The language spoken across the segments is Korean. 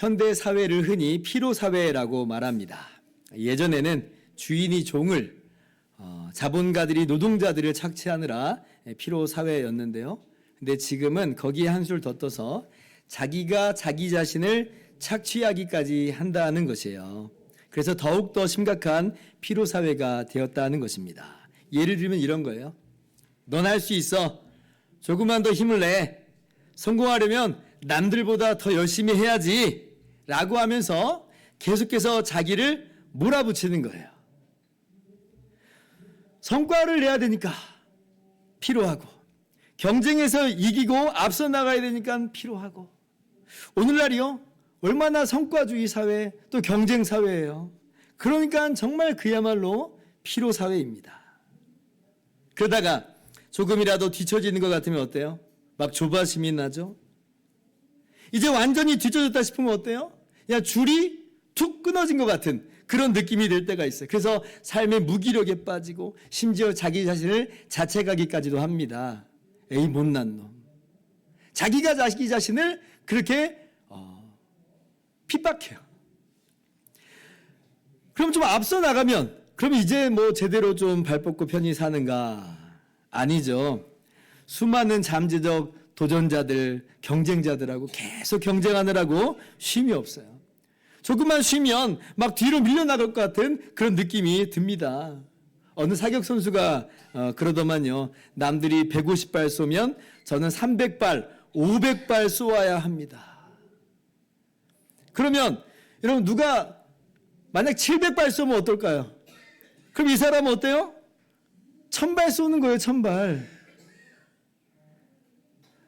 현대 사회를 흔히 피로 사회라고 말합니다. 예전에는 주인이 종을, 자본가들이 노동자들을 착취하느라 피로 사회였는데요. 근데 지금은 거기에 한술 더 떠서 자기가 자기 자신을 착취하기까지 한다는 것이에요. 그래서 더욱더 심각한 피로 사회가 되었다는 것입니다. 예를 들면 이런 거예요. 넌 할 수 있어. 조금만 더 힘을 내. 성공하려면 남들보다 더 열심히 해야지. 라고 하면서 계속해서 자기를 몰아붙이는 거예요. 성과를 내야 되니까 피로하고, 경쟁에서 이기고 앞서 나가야 되니까 피로하고, 오늘날이요 얼마나 성과주의 사회, 또 경쟁 사회예요. 그러니까 정말 그야말로 피로 사회입니다. 그러다가 조금이라도 뒤처지는 것 같으면 어때요? 막 조바심이 나죠? 이제 완전히 뒤처졌다 싶으면 어때요? 그냥 줄이 툭 끊어진 것 같은 그런 느낌이 들 때가 있어요. 그래서 삶의 무기력에 빠지고 심지어 자기 자신을 자책하기까지도 합니다. 에이 못난 놈. 자기가 자기 자신을 그렇게 핍박해요. 그럼 좀 앞서 나가면 그럼 이제 뭐 제대로 좀 발 뻗고 편히 사는가? 아니죠. 수많은 잠재적 도전자들, 경쟁자들하고 계속 경쟁하느라고 쉼이 없어요. 조금만 쉬면 막 뒤로 밀려나갈 것 같은 그런 느낌이 듭니다. 어느 사격 선수가 그러더만요. 남들이 150발 쏘면 저는 300발, 500발 쏘아야 합니다. 그러면 여러분 누가 만약 700발 쏘면 어떨까요? 그럼 이 사람은 어때요? 1000발 쏘는 거예요. 1000발.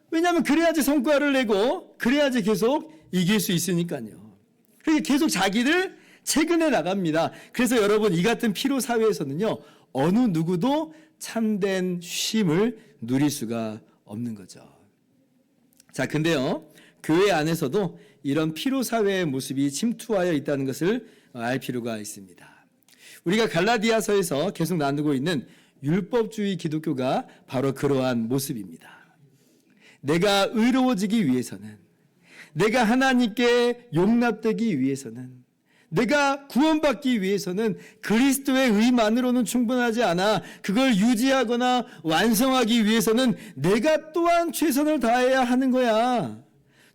왜냐하면 그래야지 성과를 내고 그래야지 계속 이길 수 있으니까요. 그러니까 계속 자기를 최근에 나갑니다. 그래서 여러분 이 같은 피로 사회에서는요 어느 누구도 참된 쉼을 누릴 수가 없는 거죠. 자, 근데요 교회 안에서도 이런 피로 사회의 모습이 침투하여 있다는 것을 알 필요가 있습니다. 우리가 갈라디아서에서 계속 나누고 있는 율법주의 기독교가 바로 그러한 모습입니다. 내가 의로워지기 위해서는, 내가 하나님께 용납되기 위해서는, 내가 구원받기 위해서는 그리스도의 의만으로는 충분하지 않아 그걸 유지하거나 완성하기 위해서는 내가 또한 최선을 다해야 하는 거야.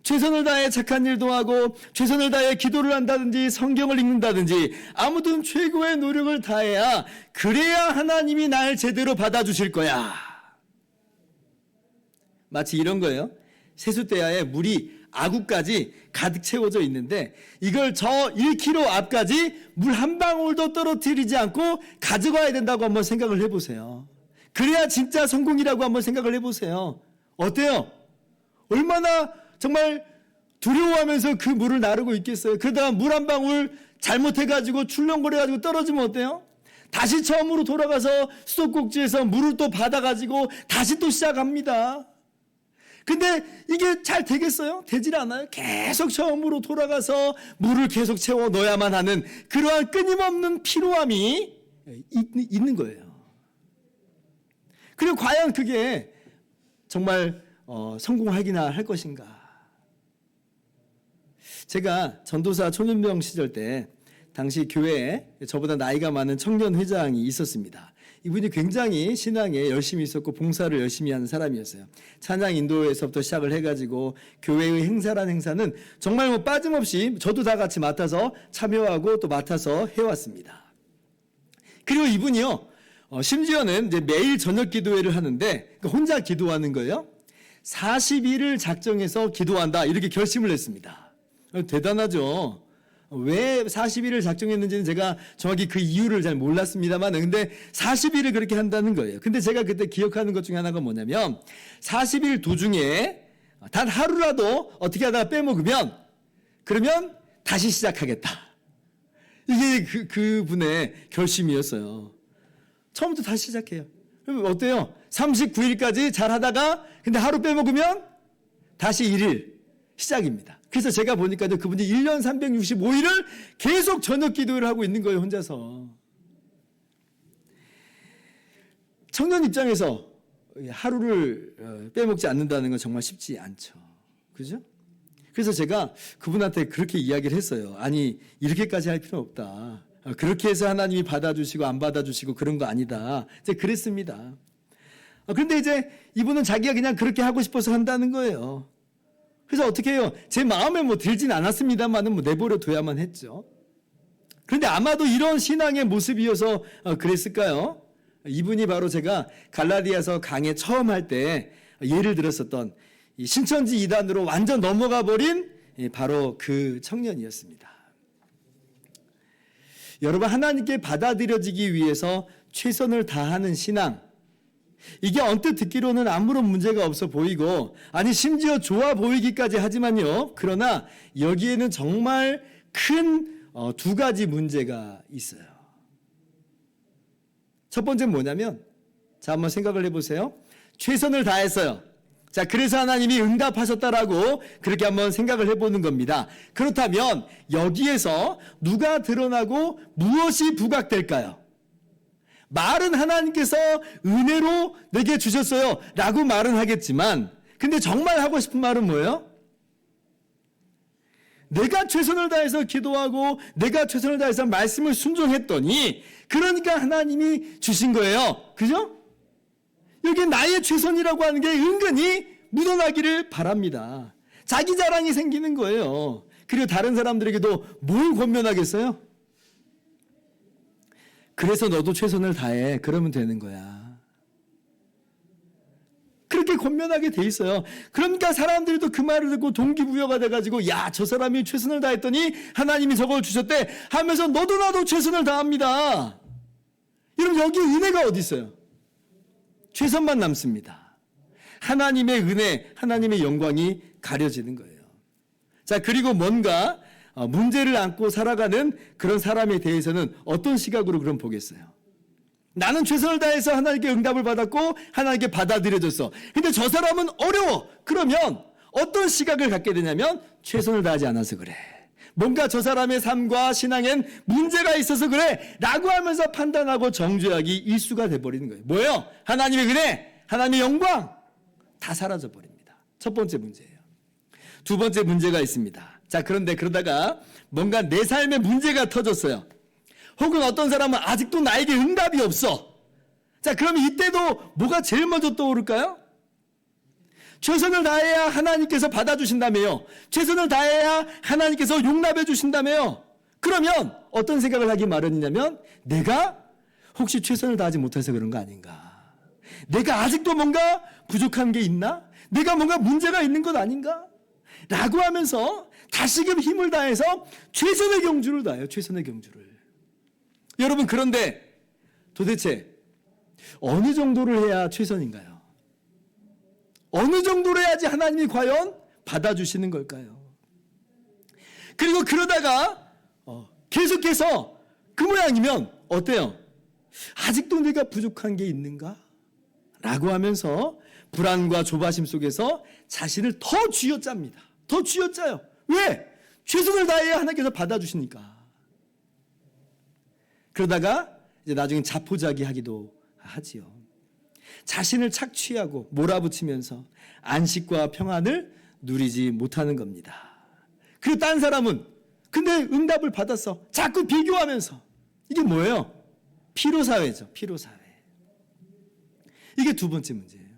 최선을 다해 착한 일도 하고 최선을 다해 기도를 한다든지 성경을 읽는다든지 아무튼 최고의 노력을 다해야 그래야 하나님이 날 제대로 받아주실 거야. 마치 이런 거예요. 세숫대야에 물이 아구까지 가득 채워져 있는데 이걸 저 1km 앞까지 물 한 방울도 떨어뜨리지 않고 가져가야 된다고 한번 생각을 해보세요. 그래야 진짜 성공이라고 한번 생각을 해보세요. 어때요? 얼마나 정말 두려워하면서 그 물을 나르고 있겠어요. 그러다가 물 한 방울 잘못해가지고 출렁거려가지고 떨어지면 어때요? 다시 처음으로 돌아가서 수도꼭지에서 물을 또 받아가지고 다시 또 시작합니다. 근데 이게 잘 되겠어요? 되질 않아요. 계속 처음으로 돌아가서 물을 계속 채워 넣어야만 하는 그러한 끊임없는 피로함이 있는 거예요. 그리고 과연 그게 정말 성공하기나 할 것인가? 제가 전도사 초년병 시절 때 당시 교회에 저보다 나이가 많은 청년 회장이 있었습니다. 이분이 굉장히 신앙에 열심히 있었고 봉사를 열심히 하는 사람이었어요. 찬양 인도에서부터 시작을 해가지고 교회의 행사란 행사는 정말 뭐 빠짐없이 저도 다 같이 맡아서 참여하고 또 맡아서 해왔습니다. 그리고 이분이요, 심지어는 이제 매일 저녁 기도회를 하는데 혼자 기도하는 거예요. 40일을 작정해서 기도한다 이렇게 결심을 했습니다. 대단하죠. 왜 40일을 작정했는지는 제가 정확히 그 이유를 잘 몰랐습니다만 근데 40일을 그렇게 한다는 거예요. 근데 제가 그때 기억하는 것 중에 하나가 뭐냐면 40일 도중에 단 하루라도 어떻게 하다가 빼먹으면 그러면 다시 시작하겠다. 이게 그분의 결심이었어요. 처음부터 다시 시작해요. 그럼 어때요? 39일까지 잘 하다가 근데 하루 빼먹으면 다시 1일 시작입니다. 그래서 제가 보니까요, 그분이 1년 365일을 계속 저녁 기도를 하고 있는 거예요, 혼자서. 청년 입장에서 하루를 빼먹지 않는다는 건 정말 쉽지 않죠. 그죠? 그래서 제가 그분한테 그렇게 이야기를 했어요. 아니, 이렇게까지 할 필요는 없다. 그렇게 해서 하나님이 받아주시고 안 받아주시고 그런 거 아니다. 이제 그랬습니다. 그런데 이제 이분은 자기가 그냥 그렇게 하고 싶어서 한다는 거예요. 그래서 어떻게 해요? 제 마음에 뭐 들진 않았습니다만은 뭐 내버려 둬야만 했죠. 그런데 아마도 이런 신앙의 모습이어서 그랬을까요? 이분이 바로 제가 갈라디아서 강해 처음 할 때 예를 들었었던 이 신천지 이단으로 완전 넘어가 버린 바로 그 청년이었습니다. 여러분, 하나님께 받아들여지기 위해서 최선을 다하는 신앙, 이게 언뜻 듣기로는 아무런 문제가 없어 보이고, 아니 심지어 좋아 보이기까지 하지만요, 그러나 여기에는 정말 큰 두 가지 문제가 있어요. 첫 번째는 뭐냐면, 자, 한번 생각을 해보세요. 최선을 다했어요. 자, 그래서 하나님이 응답하셨다라고 그렇게 한번 생각을 해보는 겁니다. 그렇다면 여기에서 누가 드러나고 무엇이 부각될까요? 말은 하나님께서 은혜로 내게 주셨어요 라고 말은 하겠지만, 근데 정말 하고 싶은 말은 뭐예요? 내가 최선을 다해서 기도하고 내가 최선을 다해서 말씀을 순종했더니 그러니까 하나님이 주신 거예요. 그죠? 여기 나의 최선이라고 하는 게 은근히 묻어나기를 바랍니다. 자기 자랑이 생기는 거예요. 그리고 다른 사람들에게도 뭘 권면하겠어요? 그래서 너도 최선을 다해. 그러면 되는 거야. 그렇게 권면하게 돼 있어요. 그러니까 사람들도 그 말을 듣고 동기부여가 돼가지고, 야, 저 사람이 최선을 다했더니 하나님이 저걸 주셨대 하면서 너도 나도 최선을 다합니다. 여러분, 여기 은혜가 어디 있어요? 최선만 남습니다. 하나님의 은혜, 하나님의 영광이 가려지는 거예요. 자, 그리고 뭔가 문제를 안고 살아가는 그런 사람에 대해서는 어떤 시각으로 그럼 보겠어요? 나는 최선을 다해서 하나님께 응답을 받았고 하나님께 받아들여졌어. 근데 저 사람은 어려워. 그러면 어떤 시각을 갖게 되냐면, 최선을 다하지 않아서 그래. 뭔가 저 사람의 삶과 신앙엔 문제가 있어서 그래 라고 하면서 판단하고 정죄하기 일수가 돼버리는 거예요. 뭐예요? 하나님의 은혜, 하나님의 영광 다 사라져버립니다. 첫 번째 문제예요. 두 번째 문제가 있습니다. 자, 그런데 그러다가 뭔가 내 삶에 문제가 터졌어요. 혹은 어떤 사람은 아직도 나에게 응답이 없어. 자, 그러면 이때도 뭐가 제일 먼저 떠오를까요? 최선을 다해야 하나님께서 받아주신다며요. 최선을 다해야 하나님께서 용납해 주신다며요. 그러면 어떤 생각을 하기 마련이냐면, 내가 혹시 최선을 다하지 못해서 그런 거 아닌가? 내가 아직도 뭔가 부족한 게 있나? 내가 뭔가 문제가 있는 것 아닌가? 라고 하면서 다시금 힘을 다해서 최선의 경주를 다해요. 최선의 경주를. 여러분, 그런데 도대체 어느 정도를 해야 최선인가요? 어느 정도로 해야지 하나님이 과연 받아주시는 걸까요? 그리고 그러다가 계속해서 그 모양이면 어때요? 아직도 내가 부족한 게 있는가? 라고 하면서 불안과 조바심 속에서 자신을 더 쥐어짭니다. 더 쥐어짜요. 왜? 최선을 다해야 하나님께서 받아주시니까. 그러다가 이제 나중에 자포자기하기도 하지요. 자신을 착취하고 몰아붙이면서 안식과 평안을 누리지 못하는 겁니다. 그리고 딴 사람은 근데 응답을 받았어. 자꾸 비교하면서. 이게 뭐예요? 피로사회죠. 피로사회. 이게 두 번째 문제예요.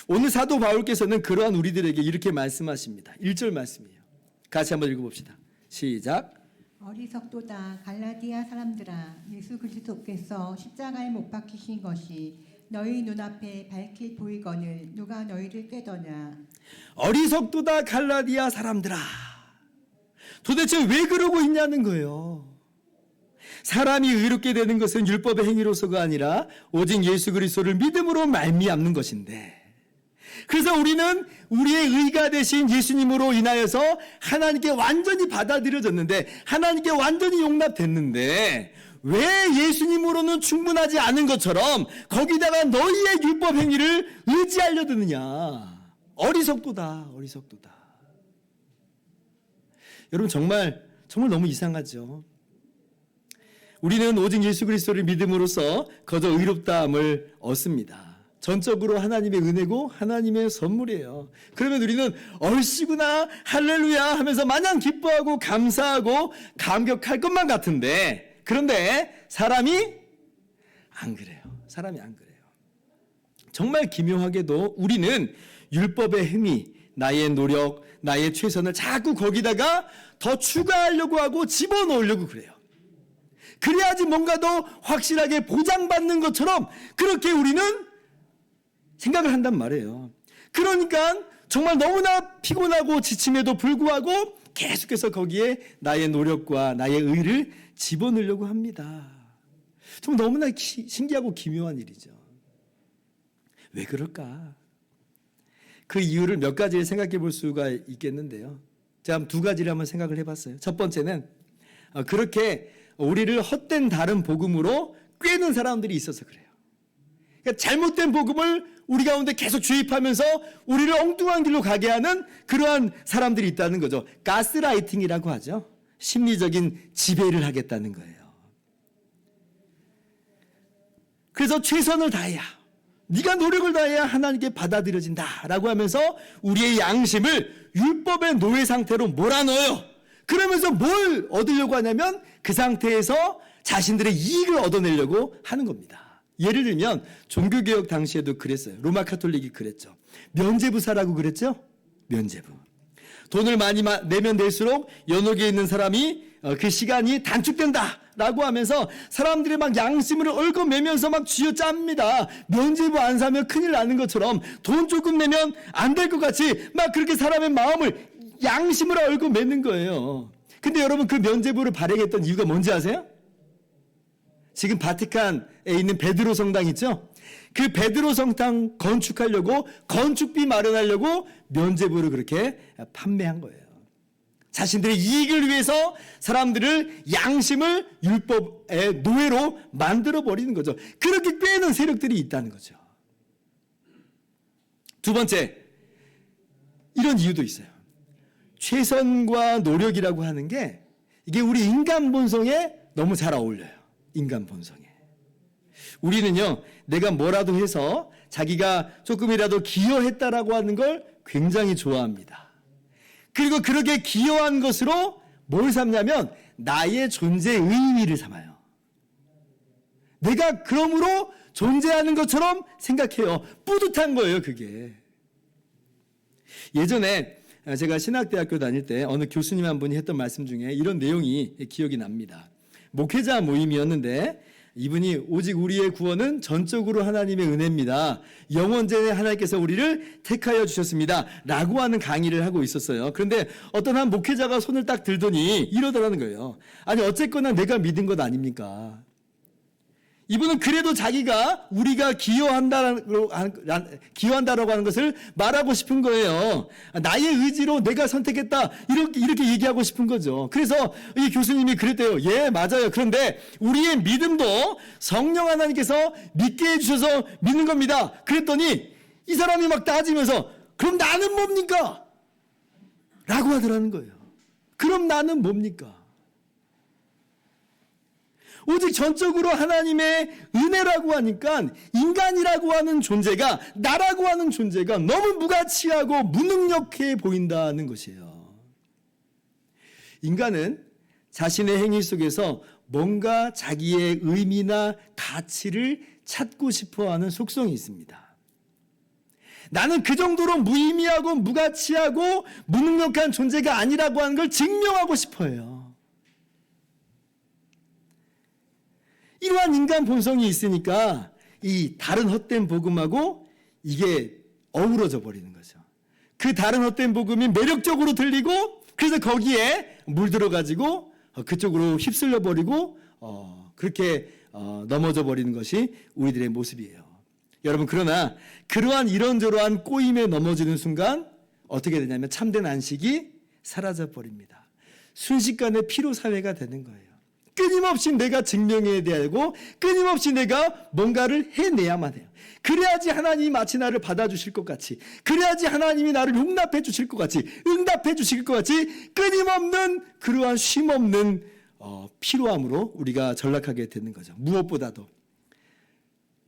오늘 사도 바울께서는 그러한 우리들에게 이렇게 말씀하십니다. 1절 말씀이에요. 같이 한번 읽어봅시다. 시작. 어리석도다 갈라디아 사람들아, 예수 그리스도께서 십자가에 못 박히신 것이 너희 눈앞에 밝히 보이거늘 누가 너희를 꾀더냐. 어리석도다 갈라디아 사람들아. 도대체 왜 그러고 있냐는 거예요. 사람이 의롭게 되는 것은 율법의 행위로서가 아니라 오직 예수 그리스도를 믿음으로 말미암는 것인데, 그래서 우리는 우리의 의가 되신 예수님으로 인하여서 하나님께 완전히 받아들여졌는데, 하나님께 완전히 용납됐는데, 왜 예수님으로는 충분하지 않은 것처럼 거기다가 너희의 율법 행위를 의지하려 드느냐. 어리석도다. 어리석도다. 여러분, 정말 너무 이상하죠. 우리는 오직 예수 그리스도를 믿음으로써 거저 의롭다함을 얻습니다. 전적으로 하나님의 은혜고 하나님의 선물이에요. 그러면 우리는 얼씨구나 할렐루야 하면서 마냥 기뻐하고 감사하고 감격할 것만 같은데, 그런데 사람이 안 그래요. 사람이 안 그래요. 정말 기묘하게도 우리는 율법의 행위, 나의 노력, 나의 최선을 자꾸 거기다가 더 추가하려고 하고 집어넣으려고 그래요. 그래야지 뭔가 더 확실하게 보장받는 것처럼 그렇게 우리는 생각을 한단 말이에요. 그러니까 정말 너무나 피곤하고 지침에도 불구하고 계속해서 거기에 나의 노력과 나의 의를 집어넣으려고 합니다. 정말 너무나 신기하고 기묘한 일이죠. 왜 그럴까? 그 이유를 몇 가지를 생각해 볼 수가 있겠는데요. 제가 두 가지를 한번 생각을 해봤어요. 첫 번째는 그렇게 우리를 헛된 다른 복음으로 꿰는 사람들이 있어서 그래요. 그러니까 잘못된 복음을 우리 가운데 계속 주입하면서 우리를 엉뚱한 길로 가게 하는 그러한 사람들이 있다는 거죠. 가스라이팅이라고 하죠. 심리적인 지배를 하겠다는 거예요. 그래서 최선을 다해야, 네가 노력을 다해야 하나님께 받아들여진다라고 하면서 우리의 양심을 율법의 노예 상태로 몰아넣어요. 그러면서 뭘 얻으려고 하냐면 그 상태에서 자신들의 이익을 얻어내려고 하는 겁니다. 예를 들면 종교개혁 당시에도 그랬어요. 로마 카톨릭이 그랬죠. 면죄부사라고 그랬죠. 면죄부. 돈을 많이 내면 낼수록 연옥에 있는 사람이 그 시간이 단축된다라고 하면서 사람들이 막 양심을 얽어매면서 막 쥐어짭니다. 면죄부 안 사면 큰일 나는 것처럼 돈 조금 내면 안 될 것 같이 막 그렇게 사람의 마음을 양심을 얽어매는 거예요. 근데 여러분 그 면죄부를 발행했던 이유가 뭔지 아세요? 지금 바티칸에 있는 베드로 성당 있죠? 그 베드로 성당 건축하려고 건축비 마련하려고 면죄부를 그렇게 판매한 거예요. 자신들의 이익을 위해서 사람들을 양심을 율법의 노예로 만들어버리는 거죠. 그렇게 꿰는 세력들이 있다는 거죠. 두 번째, 이런 이유도 있어요. 최선과 노력이라고 하는 게 이게 우리 인간 본성에 너무 잘 어울려요. 인간 본성에. 우리는요, 내가 뭐라도 해서 자기가 조금이라도 기여했다라고 하는 걸 굉장히 좋아합니다. 그리고 그렇게 기여한 것으로 뭘 삼냐면 나의 존재의 의미를 삼아요. 내가 그러므로 존재하는 것처럼 생각해요. 뿌듯한 거예요, 그게. 예전에 제가 신학대학교 다닐 때 어느 교수님 한 분이 했던 말씀 중에 이런 내용이 기억이 납니다. 목회자 모임이었는데 이분이 오직 우리의 구원은 전적으로 하나님의 은혜입니다. 영원전에 하나님께서 우리를 택하여 주셨습니다. 라고 하는 강의를 하고 있었어요. 그런데 어떤 한 목회자가 손을 딱 들더니 이러더라는 거예요. 아니 어쨌거나 내가 믿은 것 아닙니까? 이분은 그래도 자기가 우리가 기여한다라고 하는 것을 말하고 싶은 거예요. 나의 의지로 내가 선택했다. 이렇게 얘기하고 싶은 거죠. 그래서 이 교수님이 그랬대요. 예, 맞아요. 그런데 우리의 믿음도 성령 하나님께서 믿게 해주셔서 믿는 겁니다. 그랬더니 이 사람이 막 따지면서 그럼 나는 뭡니까? 라고 하더라는 거예요. 그럼 나는 뭡니까? 오직 전적으로 하나님의 은혜라고 하니까 인간이라고 하는 존재가, 나라고 하는 존재가 너무 무가치하고 무능력해 보인다는 것이에요. 인간은 자신의 행위 속에서 뭔가 자기의 의미나 가치를 찾고 싶어하는 속성이 있습니다. 나는 그 정도로 무의미하고 무가치하고 무능력한 존재가 아니라고 하는 걸 증명하고 싶어요. 이러한 인간 본성이 있으니까 이 다른 헛된 복음하고 이게 어우러져 버리는 거죠. 그 다른 헛된 복음이 매력적으로 들리고 그래서 거기에 물들어가지고 그쪽으로 휩쓸려 버리고 그렇게 넘어져 버리는 것이 우리들의 모습이에요. 여러분, 그러나 그러한 이런저러한 꼬임에 넘어지는 순간 어떻게 되냐면 참된 안식이 사라져 버립니다. 순식간에 피로사회가 되는 거예요. 끊임없이 내가 증명해야 되고 끊임없이 내가 뭔가를 해내야만 해요. 그래야지 하나님이 마치 나를 받아주실 것 같이, 그래야지 하나님이 나를 용납해 주실 것 같이, 응답해 주실 것 같이 끊임없는 그러한 쉼없는 피로함으로 우리가 전락하게 되는 거죠. 무엇보다도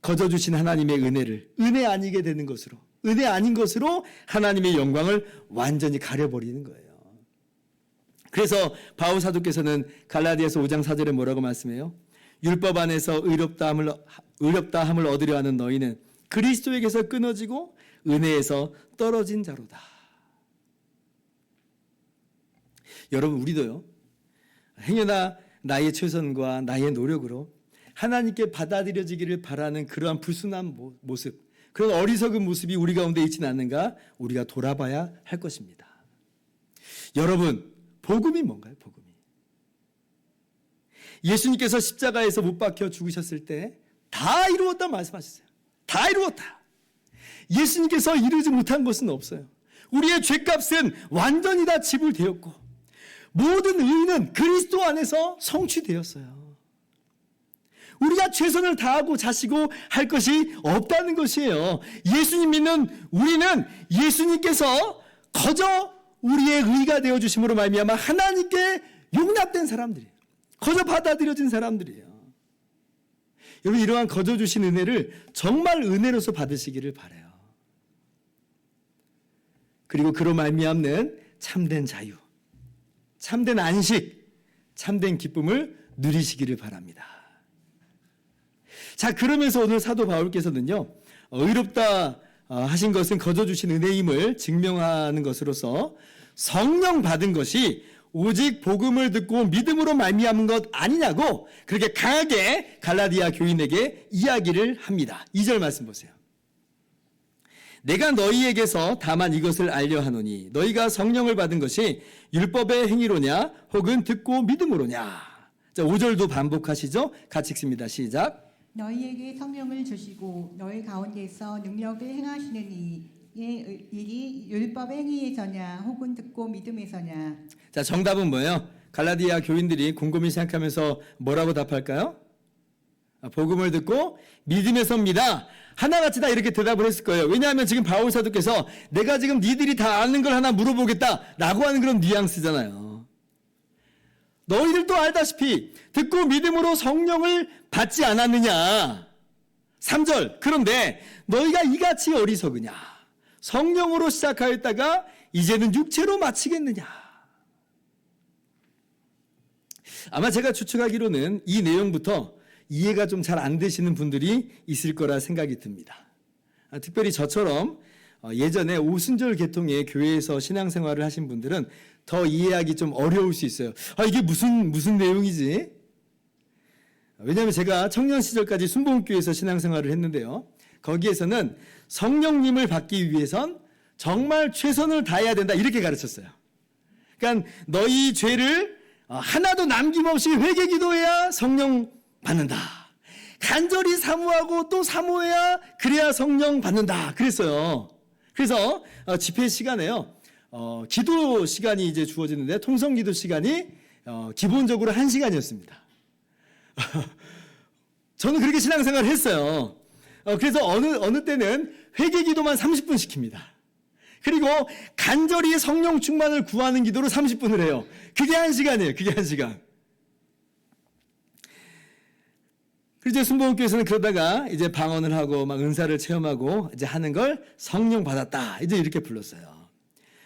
거저 주신 하나님의 은혜를 은혜 아니게 되는 것으로, 은혜 아닌 것으로 하나님의 영광을 완전히 가려버리는 거예요. 그래서 바울 사도께서는 갈라디아서 5장 4절에 뭐라고 말씀해요? 율법 안에서 의롭다함을 얻으려 하는 너희는 그리스도에게서 끊어지고 은혜에서 떨어진 자로다. 여러분, 우리도요, 행여나 나의 최선과 나의 노력으로 하나님께 받아들여지기를 바라는 그러한 불순한 모습, 그런 어리석은 모습이 우리 가운데 있지는 않는가? 우리가 돌아봐야 할 것입니다. 여러분, 복음이 뭔가요? 복음이. 예수님께서 십자가에서 못 박혀 죽으셨을 때 다 이루었다 말씀하셨어요. 다 이루었다. 예수님께서 이루지 못한 것은 없어요. 우리의 죄값은 완전히 다 지불되었고 모든 의는 그리스도 안에서 성취되었어요. 우리가 최선을 다하고 자시고 할 것이 없다는 것이에요. 예수님 믿는 우리는 예수님께서 거저 우리의 의가 되어주심으로 말미암아 하나님께 용납된 사람들이에요. 거저 받아들여진 사람들이에요. 여러분, 이러한 거저 주신 은혜를 정말 은혜로서 받으시기를 바라요. 그리고 그로 말미암는 참된 자유, 참된 안식, 참된 기쁨을 누리시기를 바랍니다. 자, 그러면서 오늘 사도 바울께서는요, 의롭다 하신 것은 거저 주신 은혜임을 증명하는 것으로서 성령 받은 것이 오직 복음을 듣고 믿음으로 말미암은 것 아니냐고 그렇게 강하게 갈라디아 교인에게 이야기를 합니다. 2절 말씀 보세요. 내가 너희에게서 다만 이것을 알려 하노니 너희가 성령을 받은 것이 율법의 행위로냐 혹은 듣고 믿음으로냐. 자, 5절도 반복하시죠? 같이 읽습니다. 시작. 너희에게 성령을 주시고 너희 가운데서 능력을 행하시는 이의 일이 율법의 행위에서냐 혹은 듣고 믿음에서냐. 자, 정답은 뭐예요? 갈라디아 교인들이 곰곰이 생각하면서 뭐라고 답할까요? 복음을 듣고 믿음에서입니다. 하나같이 다 이렇게 대답을 했을 거예요. 왜냐하면 지금 바울 사도께서 내가 지금 니들이 다 아는 걸 하나 물어보겠다라고 하는 그런 뉘앙스잖아요. 너희들도 알다시피 듣고 믿음으로 성령을 받지 않았느냐. 3절. 그런데 너희가 이같이 어리석으냐. 성령으로 시작하였다가 이제는 육체로 마치겠느냐. 아마 제가 추측하기로는 이 내용부터 이해가 좀 잘 안 되시는 분들이 있을 거라 생각이 듭니다. 특별히 저처럼 예전에 오순절 계통의 교회에서 신앙생활을 하신 분들은 더 이해하기 좀 어려울 수 있어요. 이게 무슨 내용이지? 왜냐하면 제가 청년 시절까지 순복음교회에서 신앙생활을 했는데요. 거기에서는 성령님을 받기 위해선 정말 최선을 다해야 된다 이렇게 가르쳤어요. 그러니까 너희 죄를 하나도 남김없이 회개 기도해야 성령 받는다. 간절히 사모하고 또 사모해야 그래야 성령 받는다. 그랬어요. 그래서 집회 시간에요. 기도 시간이 이제 주어지는데 통성 기도 시간이 기본적으로 1시간이었습니다. 저는 그렇게 신앙생활을 했어요. 그래서 어느 때는 회개 기도만 30분 시킵니다. 그리고 간절히 성령 충만을 구하는 기도로 30분을 해요. 그게 1시간이에요. 그게 1시간. 그리고 순복음교회에서는 그러다가 이제 방언을 하고 막 은사를 체험하고 이제 하는 걸 성령 받았다. 이제 이렇게 불렀어요.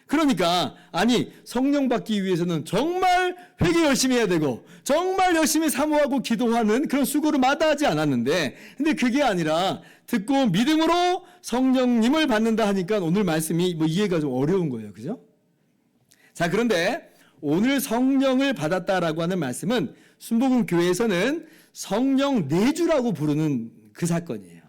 그러니까 아니 성령 받기 위해서는 정말 회개 열심히 해야 되고 정말 열심히 사모하고 기도하는 그런 수고를 마다하지 않았는데 근데 그게 아니라 듣고 믿음으로 성령님을 받는다 하니까 오늘 말씀이 뭐 이해가 좀 어려운 거예요. 그죠? 자, 그런데 오늘 성령을 받았다라고 하는 말씀은 순복음 교회에서는 성령 내주라고 부르는 그 사건이에요.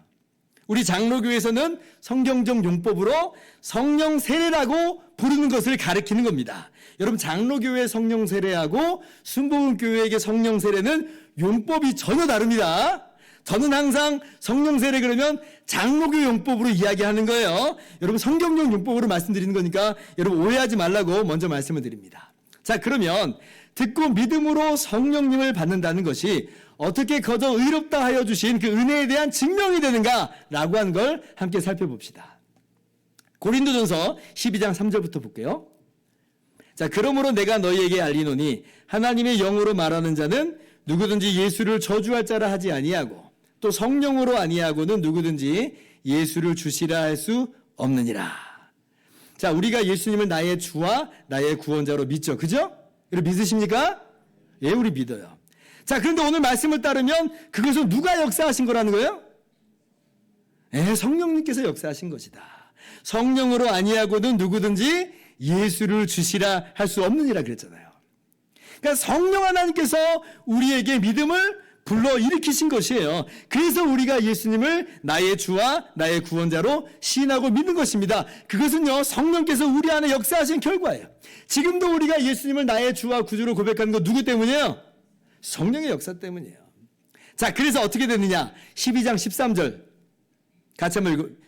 우리 장로교에서는 성경적 용법으로 성령 세례라고 부르는 것을 가리키는 겁니다. 여러분, 장로교회 성령 세례하고 순복음교회에게 성령 세례는 용법이 전혀 다릅니다. 저는 항상 성령 세례 그러면 장로교 용법으로 이야기하는 거예요. 여러분, 성경적 용법으로 말씀드리는 거니까 여러분 오해하지 말라고 먼저 말씀을 드립니다. 자, 그러면 듣고 믿음으로 성령님을 받는다는 것이 어떻게 거저 의롭다 하여 주신 그 은혜에 대한 증명이 되는가라고 하는 걸 함께 살펴봅시다. 고린도전서 12장 3절부터 볼게요. 자, 그러므로 내가 너희에게 알리노니 하나님의 영으로 말하는 자는 누구든지 예수를 저주할 자라 하지 아니하고 또 성령으로 아니하고는 누구든지 예수를 주시라 할 수 없느니라. 자, 우리가 예수님을 나의 주와 나의 구원자로 믿죠. 그죠? 여러분 믿으십니까? 예, 우리 믿어요. 자, 그런데 오늘 말씀을 따르면 그것은 누가 역사하신 거라는 거예요? 예, 성령님께서 역사하신 것이다. 성령으로 아니하고는 누구든지 예수를 주시라 할 수 없느니라 그랬잖아요. 그러니까 성령 하나님께서 우리에게 믿음을 불러일으키신 것이에요. 그래서 우리가 예수님을 나의 주와 나의 구원자로 시인하고 믿는 것입니다. 그것은요, 성령께서 우리 안에 역사하신 결과예요. 지금도 우리가 예수님을 나의 주와 구주로 고백하는 건 누구 때문이에요? 성령의 역사 때문이에요. 자, 그래서 어떻게 됐느냐? 12장 13절 같이 한번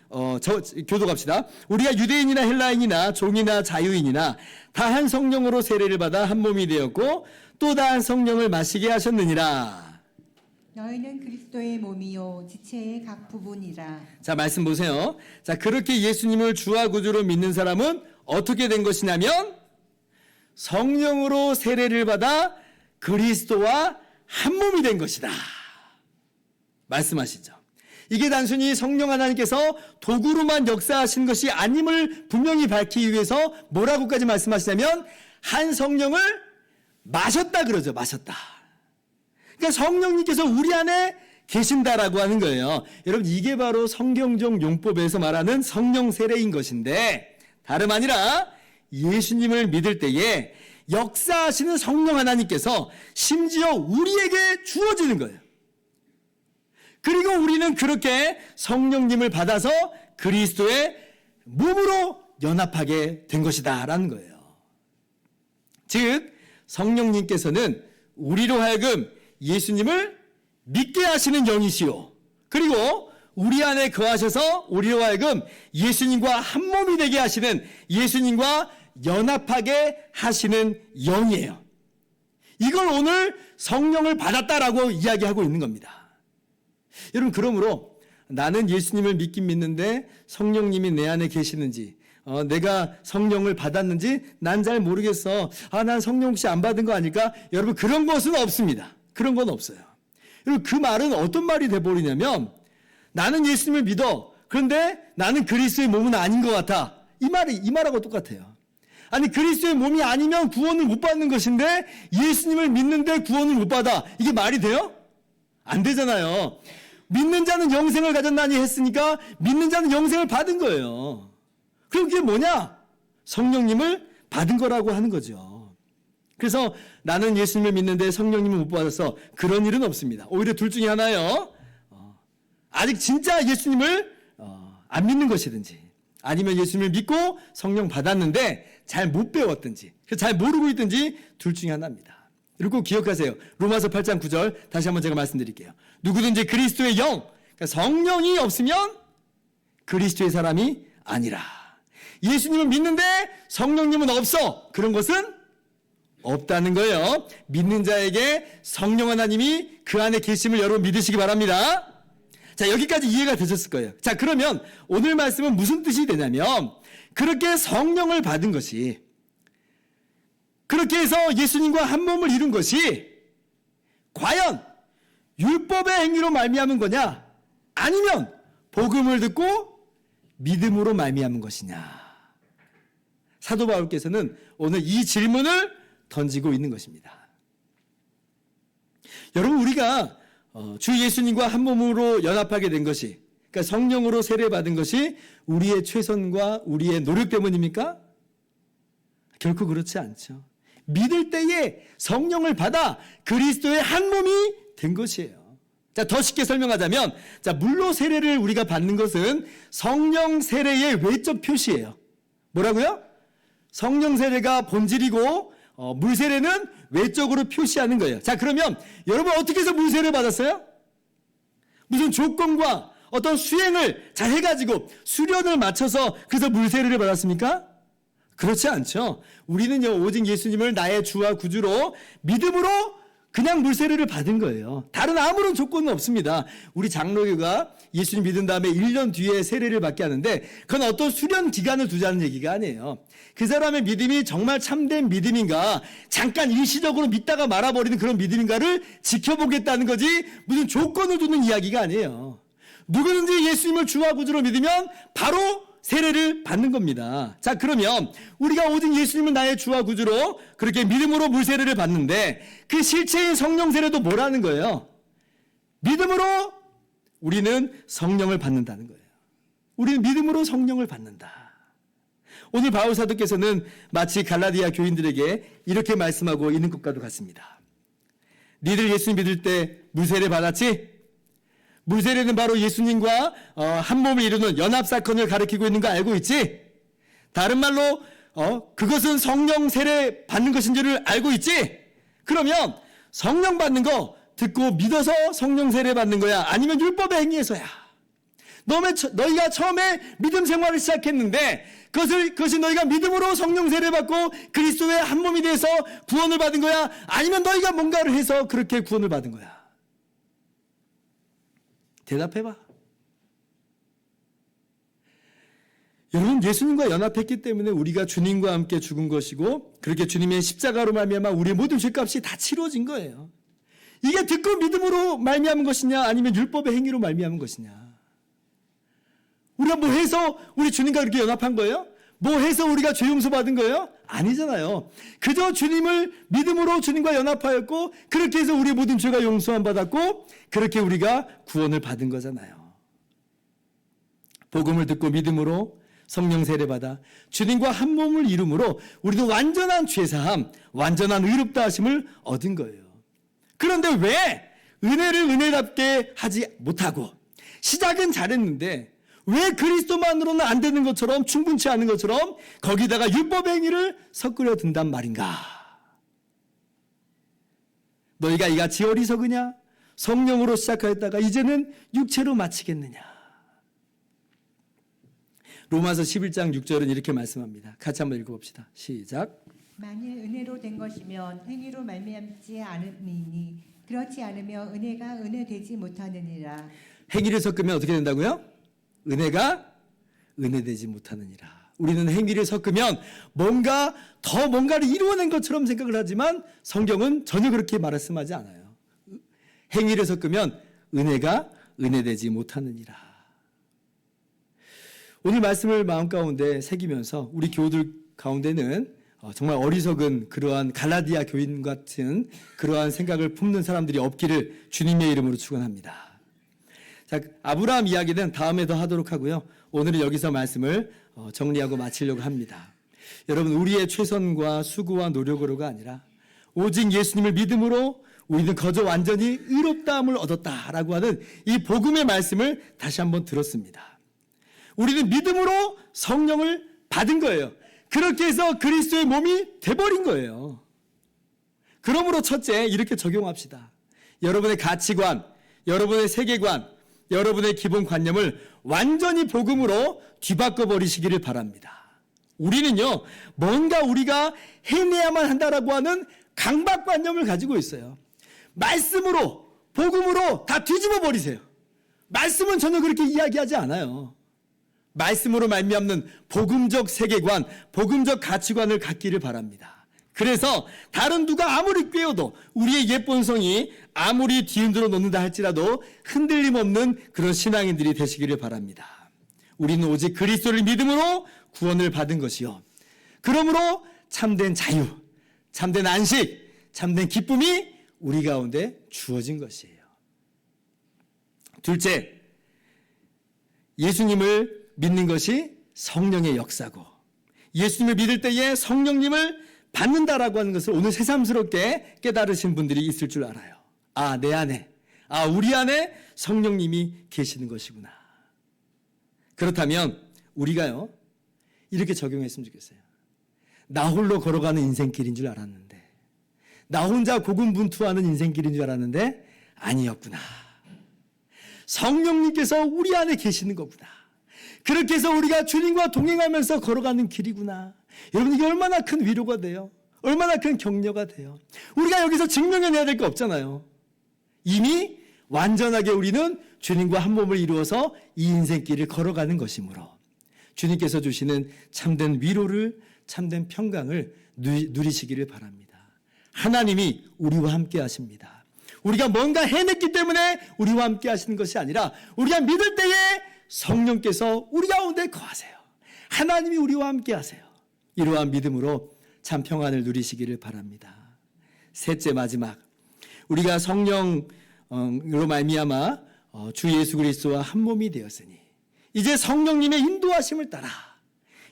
교독합시다. 우리가 유대인이나 헬라인이나 종이나 자유인이나 다 한 성령으로 세례를 받아 한 몸이 되었고 또 다 한 성령을 마시게 하셨느니라. 너희는 그리스도의 몸이요 지체의 각 부분이라. 자, 말씀 보세요. 자, 그렇게 예수님을 주와 구주로 믿는 사람은 어떻게 된 것이냐면 성령으로 세례를 받아 그리스도와 한 몸이 된 것이다. 말씀하시죠. 이게 단순히 성령 하나님께서 도구로만 역사하신 것이 아님을 분명히 밝히기 위해서 뭐라고까지 말씀하시냐면 한 성령을 마셨다 그러죠. 마셨다. 그러니까 성령님께서 우리 안에 계신다라고 하는 거예요. 여러분, 이게 바로 성경적 용법에서 말하는 성령 세례인 것인데 다름 아니라 예수님을 믿을 때에 역사하시는 성령 하나님께서 심지어 우리에게 주어지는 거예요. 그리고 우리는 그렇게 성령님을 받아서 그리스도의 몸으로 연합하게 된 것이다 라는 거예요. 즉 성령님께서는 우리로 하여금 예수님을 믿게 하시는 영이시요, 그리고 우리 안에 거하셔서 우리로 하여금 예수님과 한 몸이 되게 하시는, 예수님과 연합하게 하시는 영이에요. 이걸 오늘 성령을 받았다라고 이야기하고 있는 겁니다. 여러분, 그러므로 나는 예수님을 믿긴 믿는데 성령님이 내 안에 계시는지, 내가 성령을 받았는지 난 잘 모르겠어. 난 성령 혹시 안 받은 거 아닐까? 여러분, 그런 것은 없습니다. 그런 건 없어요. 여러분, 그 말은 어떤 말이 돼버리냐면 나는 예수님을 믿어. 그런데 나는 그리스도의 몸은 아닌 것 같아. 이 말하고 똑같아요. 아니, 그리스도의 몸이 아니면 구원을 못 받는 것인데 예수님을 믿는데 구원을 못 받아. 이게 말이 돼요? 안 되잖아요. 믿는 자는 영생을 가졌나니 했으니까 믿는 자는 영생을 받은 거예요. 그럼 그게 뭐냐? 성령님을 받은 거라고 하는 거죠. 그래서 나는 예수님을 믿는데 성령님을 못 받아서 그런 일은 없습니다. 오히려 둘 중에 하나예요. 아직 진짜 예수님을 안 믿는 것이든지, 아니면 예수님을 믿고 성령 받았는데 잘 못 배웠든지, 잘 모르고 있든지 둘 중에 하나입니다. 그리고 기억하세요. 로마서 8장 9절 다시 한번 제가 말씀드릴게요. 누구든지 그리스도의 영, 그러니까 성령이 없으면 그리스도의 사람이 아니라. 예수님을 믿는데 성령님은 없어. 그런 것은 없다는 거예요. 믿는 자에게 성령 하나님이 그 안에 계심을 여러분 믿으시기 바랍니다. 자, 여기까지 이해가 되셨을 거예요. 자, 그러면 오늘 말씀은 무슨 뜻이 되냐면, 그렇게 성령을 받은 것이, 그렇게 해서 예수님과 한 몸을 이룬 것이 과연 율법의 행위로 말미암은 거냐, 아니면 복음을 듣고 믿음으로 말미암은 것이냐. 사도 바울께서는 오늘 이 질문을 던지고 있는 것입니다. 여러분, 우리가 주 예수님과 한 몸으로 연합하게 된 것이, 그러니까 성령으로 세례받은 것이 우리의 최선과 우리의 노력 때문입니까? 결코 그렇지 않죠. 믿을 때에 성령을 받아 그리스도의 한 몸이 된 것이에요. 자, 더 쉽게 설명하자면, 자, 물로 세례를 우리가 받는 것은 성령 세례의 외적 표시예요. 뭐라고요? 성령 세례가 본질이고 물 세례는 외적으로 표시하는 거예요. 자, 그러면 여러분 어떻게 해서 물 세례 받았어요? 무슨 조건과 어떤 수행을 잘 해가지고 수련을 맞춰서 그래서 물 세례를 받았습니까? 그렇지 않죠. 우리는요, 오직 예수님을 나의 주와 구주로 믿음으로 그냥 물세례를 받은 거예요. 다른 아무런 조건은 없습니다. 우리 장로교가 예수님 믿은 다음에 1년 뒤에 세례를 받게 하는데 그건 어떤 수련 기간을 두자는 얘기가 아니에요. 그 사람의 믿음이 정말 참된 믿음인가, 잠깐 일시적으로 믿다가 말아버리는 그런 믿음인가를 지켜보겠다는 거지 무슨 조건을 두는 이야기가 아니에요. 누구든지 예수님을 주와 구주로 믿으면 바로 세례를 받는 겁니다. 자, 그러면 우리가 오직 예수님을 나의 주와 구주로 그렇게 믿음으로 물세례를 받는데 그 실체인 성령 세례도 뭐라는 거예요? 믿음으로 우리는 성령을 받는다는 거예요. 우리는 믿음으로 성령을 받는다. 오늘 바울 사도께서는 마치 갈라디아 교인들에게 이렇게 말씀하고 있는 것과도 같습니다. 니들 예수님 믿을 때 물세례 받았지? 물세례는 바로 예수님과 한 몸을 이루는 연합사건을 가리키고 있는 거 알고 있지? 다른 말로 그것은 성령 세례 받는 것인 줄을 알고 있지? 그러면 성령 받는 거 듣고 믿어서 성령 세례 받는 거야? 아니면 율법의 행위에서야? 너희가 처음에 믿음 생활을 시작했는데 그것이 너희가 믿음으로 성령 세례 받고 그리스도의 한 몸이 돼서 구원을 받은 거야? 아니면 너희가 뭔가를 해서 그렇게 구원을 받은 거야? 대답해봐. 여러분, 예수님과 연합했기 때문에 우리가 주님과 함께 죽은 것이고 그렇게 주님의 십자가로 말미암아 우리의 모든 죄값이 다 치러진 거예요. 이게 듣고 믿음으로 말미암은 것이냐 아니면 율법의 행위로 말미암은 것이냐. 우리가 뭐 해서 우리 주님과 그렇게 연합한 거예요? 뭐 해서 우리가 죄 용서 받은 거예요? 아니잖아요. 그저 주님을 믿음으로 주님과 연합하였고 그렇게 해서 우리의 모든 죄가 용서함 받았고 그렇게 우리가 구원을 받은 거잖아요. 복음을 듣고 믿음으로 성령 세례 받아 주님과 한 몸을 이룸으로 우리도 완전한 죄사함, 완전한 의롭다 하심을 얻은 거예요. 그런데 왜 은혜를 은혜답게 하지 못하고 시작은 잘했는데 왜 그리스도만으로는 안 되는 것처럼 충분치 않은 것처럼 거기다가 율법의 행위를 섞으려 든단 말인가? 너희가 이같이 어리석으냐? 성령으로 시작하였다가 이제는 육체로 마치겠느냐? 로마서 11장 6절은 이렇게 말씀합니다. 같이 한번 읽어봅시다. 시작. 만일 은혜로 된 것이면 행위로 말미암지 않음이니 그렇지 않으면 은혜가 은혜되지 못하느니라. 행위를 섞으면 어떻게 된다고요? 은혜가 은혜되지 못하느니라. 우리는 행위를 섞으면 뭔가를 이루어낸 것처럼 생각을 하지만 성경은 전혀 그렇게 말씀하지 않아요. 행위를 섞으면 은혜가 은혜되지 못하느니라. 오늘 말씀을 마음 가운데 새기면서 우리 교우들 가운데는 정말 어리석은 그러한 갈라디아 교인 같은 그러한 생각을 품는 사람들이 없기를 주님의 이름으로 축원합니다. 자, 아브라함 이야기는 다음에 더 하도록 하고요. 오늘은 여기서 말씀을 정리하고 마치려고 합니다. 여러분, 우리의 최선과 수고와 노력으로가 아니라 오직 예수님을 믿음으로 우리는 거저 완전히 의롭다함을 얻었다라고 하는 이 복음의 말씀을 다시 한번 들었습니다. 우리는 믿음으로 성령을 받은 거예요. 그렇게 해서 그리스도의 몸이 돼버린 거예요. 그러므로 첫째, 이렇게 적용합시다. 여러분의 가치관, 여러분의 세계관, 여러분의 기본관념을 완전히 복음으로 뒤바꿔 버리시기를 바랍니다. 우리는요, 뭔가 우리가 해내야만 한다라고 하는 강박관념을 가지고 있어요. 말씀으로, 복음으로 다 뒤집어 버리세요. 말씀은 전혀 그렇게 이야기하지 않아요. 말씀으로 말미암는 복음적 세계관, 복음적 가치관을 갖기를 바랍니다. 그래서 다른 누가 아무리 꿰어도 우리의 옛본성이 아무리 뒤흔들어 놓는다 할지라도 흔들림 없는 그런 신앙인들이 되시기를 바랍니다. 우리는 오직 그리스도를 믿음으로 구원을 받은 것이요. 그러므로 참된 자유, 참된 안식, 참된 기쁨이 우리 가운데 주어진 것이에요. 둘째, 예수님을 믿는 것이 성령의 역사고 예수님을 믿을 때에 성령님을 받는다라고 하는 것을 오늘 새삼스럽게 깨달으신 분들이 있을 줄 알아요. 아, 내 안에, 우리 안에 성령님이 계시는 것이구나. 그렇다면 우리가요, 이렇게 적용했으면 좋겠어요. 나 홀로 걸어가는 인생길인 줄 알았는데, 나 혼자 고군분투하는 인생길인 줄 알았는데 아니었구나. 성령님께서 우리 안에 계시는 거구나. 그렇게 해서 우리가 주님과 동행하면서 걸어가는 길이구나. 여러분, 이게 얼마나 큰 위로가 돼요. 얼마나 큰 격려가 돼요. 우리가 여기서 증명해내야 될 거 없잖아요. 이미 완전하게 우리는 주님과 한 몸을 이루어서 이 인생길을 걸어가는 것이므로 주님께서 주시는 참된 위로를, 참된 평강을 누리시기를 바랍니다. 하나님이 우리와 함께 하십니다. 우리가 뭔가 해냈기 때문에 우리와 함께 하시는 것이 아니라 우리가 믿을 때에 성령께서 우리 가운데 거하세요. 하나님이 우리와 함께 하세요. 이러한 믿음으로 참 평안을 누리시기를 바랍니다. 셋째, 마지막, 우리가 성령으로 말미암아 주 예수 그리스도와 한 몸이 되었으니 이제 성령님의 인도하심을 따라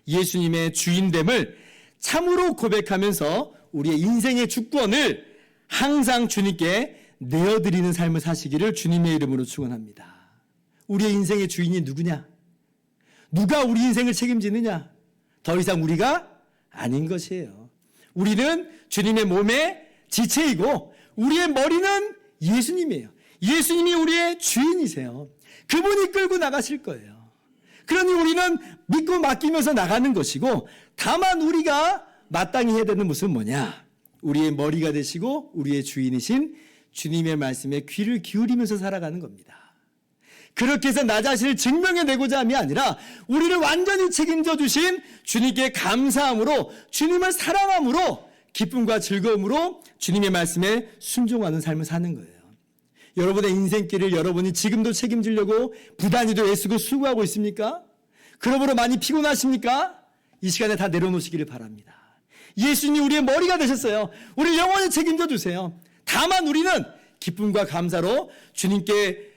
예수님의 주인됨을 참으로 고백하면서 우리의 인생의 주권을 항상 주님께 내어드리는 삶을 사시기를 주님의 이름으로 축원합니다. 우리의 인생의 주인이 누구냐? 누가 우리 인생을 책임지느냐? 더 이상 우리가 아닌 것이에요. 우리는 주님의 몸의 지체이고 우리의 머리는 예수님이에요. 예수님이 우리의 주인이세요. 그분이 끌고 나가실 거예요. 그러니 우리는 믿고 맡기면서 나가는 것이고, 다만 우리가 마땅히 해야 되는 것은 뭐냐? 우리의 머리가 되시고 우리의 주인이신 주님의 말씀에 귀를 기울이면서 살아가는 겁니다. 그렇게 해서 나 자신을 증명해내고자 함이 아니라 우리를 완전히 책임져 주신 주님께 감사함으로, 주님을 사랑함으로, 기쁨과 즐거움으로 주님의 말씀에 순종하는 삶을 사는 거예요. 여러분의 인생길을 여러분이 지금도 책임지려고 부단히도 애쓰고 수고하고 있습니까? 그러므로 많이 피곤하십니까? 이 시간에 다 내려놓으시기를 바랍니다. 예수님이 우리의 머리가 되셨어요. 우리 영원히 책임져 주세요. 다만 우리는 기쁨과 감사로 주님께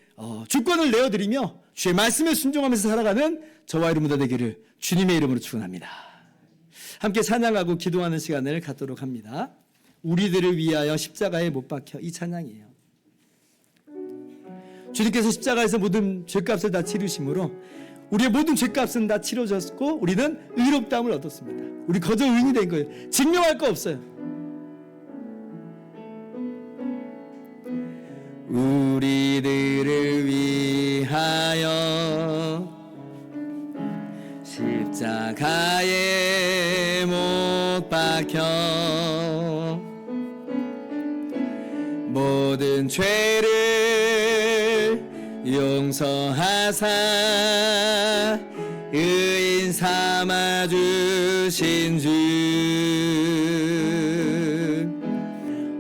주권을 내어드리며 주의 말씀에 순종하면서 살아가는 저와 여러분들 되기를 주님의 이름으로 축원합니다. 함께 찬양하고 기도하는 시간을 갖도록 합니다. 우리들을 위하여 십자가에 못 박혀, 이 찬양이에요. 주님께서 십자가에서 모든 죄값을 다 치르심으로 우리의 모든 죄값은 다 치러졌고 우리는 의롭다함을 얻었습니다. 우리 거저 의인이 된 거예요. 증명할 거 없어요. 우리들을 위하여 십자가에 못 박혀 모든 죄를 용서하사 의인 삼아 주신 주,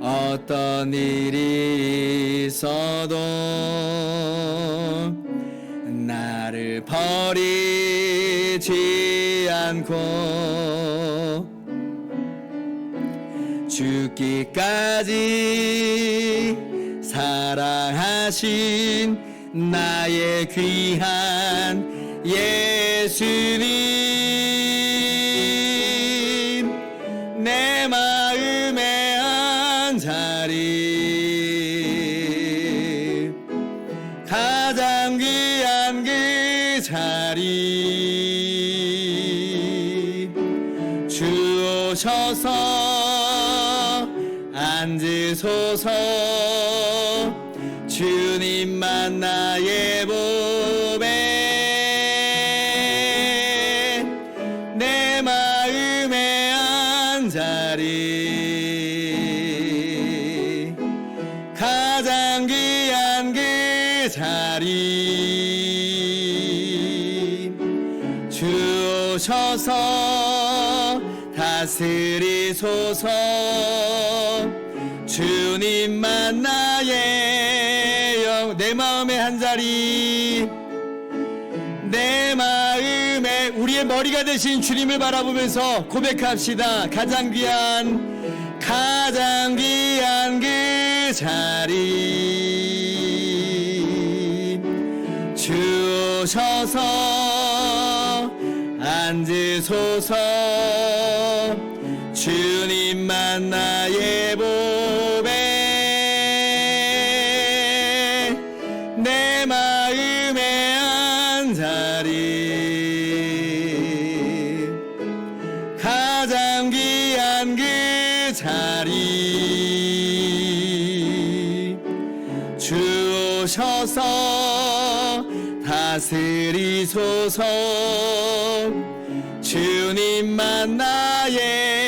어떤 일이 있어도 나를 버리지 않고 죽기까지 사랑하신 나의 귀한 예수님, 내 마음에 한 자리, 가장 귀한 그 자리, 주 오셔서 앉으소서. 주님만 나의 보배, 내 마음에 한 자리, 가장 귀한 그 자리, 주 오셔서 다스리소서. 주님만 나의 영, 내 마음의 한 자리, 내 마음에 우리의 머리가 되신 주님을 바라보면서 고백합시다. 가장 귀한 그 자리, 주 오셔서 앉으소서. 주님만 나의 보배, 내 마음에 한 자리, 가장 귀한 그 자리, 주 오셔서 다스리소서. 주님만 나의